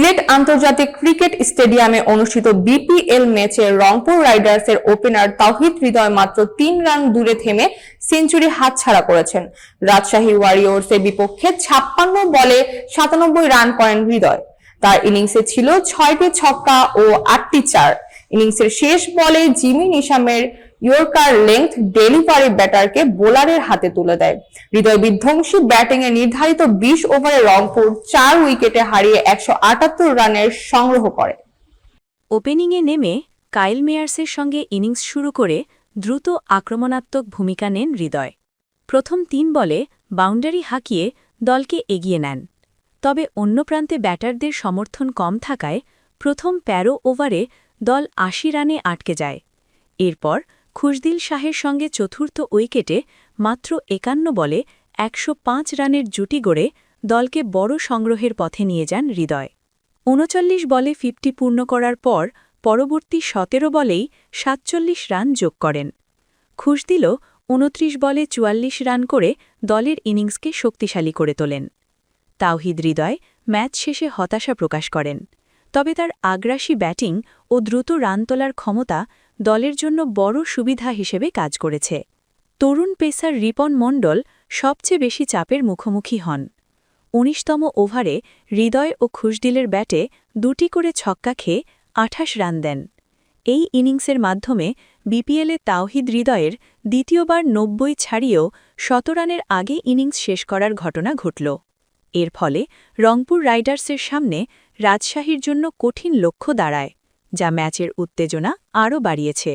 সিলেট আন্তর্জাতিক ক্রিকেট স্টেডিয়ামে অনুষ্ঠিত বিপিএল ম্যাচে রংপুর রাইডার্সের ওপেনার তাওহিদ হৃদয় মাত্র ৩ রান দূরে থেমে সেঞ্চুরি হাতছাড়া করেছেন। রাজশাহী ওয়ারিয়র্সের বিপক্ষে ৫৬ বলে ৯৭ রান করেন হৃদয়। তার ইনিংসে ছিল ৬টি ছক্কা ও ৮টি চার। ইনিংসের শেষ বলে জিমি নিশামের ইয়র্কার লেংথ ডেলিভারি ব্যাটারকে বোলারের হাতে তুলে দেয়। হৃদয় বিধ্বংসী ব্যাটিংয়ে নির্ধারিত ২০ ওভারে রংপুর ৪ উইকেটে হারিয়ে ১৭৮ রানের সংগ্রহ করে। ওপেনিংয়ে নেমে কাইল মেয়ার্সের সঙ্গে ইনিংস শুরু করে দ্রুত আক্রমণাত্মক ভূমিকা নেন হৃদয়। প্রথম ৩ বলে বাউন্ডারি হাঁকিয়ে দলকে এগিয়ে নেন। তবে অন্য প্রান্তে ব্যাটারদের সমর্থন কম থাকায় প্রথম ১৩ ওভারে দল ৮০ রানে আটকে যায়। এরপর খুশদিল শাহের সঙ্গে চতুর্থ উইকেটে মাত্র ৫১ বলে ১০৫ রানের জুটি গড়ে দলকে বড় সংগ্রহের পথে নিয়ে যান হৃদয়। ৩৯ বলে ৫০ পূর্ণ করার পর পরবর্তী ১৭ বলেই ৪৭ রান যোগ করেন। খুশদিলও ২৯ বলে ৪৪ রান করে দলের ইনিংসকে শক্তিশালী করে তোলেন। তাওহিদ হৃদয় ম্যাচ শেষে হতাশা প্রকাশ করেন। তবে তার আগ্রাসী ব্যাটিং ও দ্রুত রান তোলার ক্ষমতা দলের জন্য বড় সুবিধা হিসেবে কাজ করেছে। তরুণ পেসার রিপন মণ্ডল সবচেয়ে বেশি চাপের মুখোমুখি হন। ১৯তম ওভারে হৃদয় ও খুশদিলের ব্যাটে ২টি করে ছক্কা খেয়ে ২৮ রান দেন। এই ইনিংসের মাধ্যমে বিপিএলে তাওহিদ হৃদয়ের দ্বিতীয়বার ৯০ ছাড়িয়েও ১০০ রানের আগে ইনিংস শেষ করার ঘটনা ঘটল। এর ফলে রংপুর রাইডার্সের সামনে রাজশাহীর জন্য কঠিন লক্ষ্য দাঁড়ায়, যা ম্যাচের উত্তেজনা আরও বাড়িয়েছে।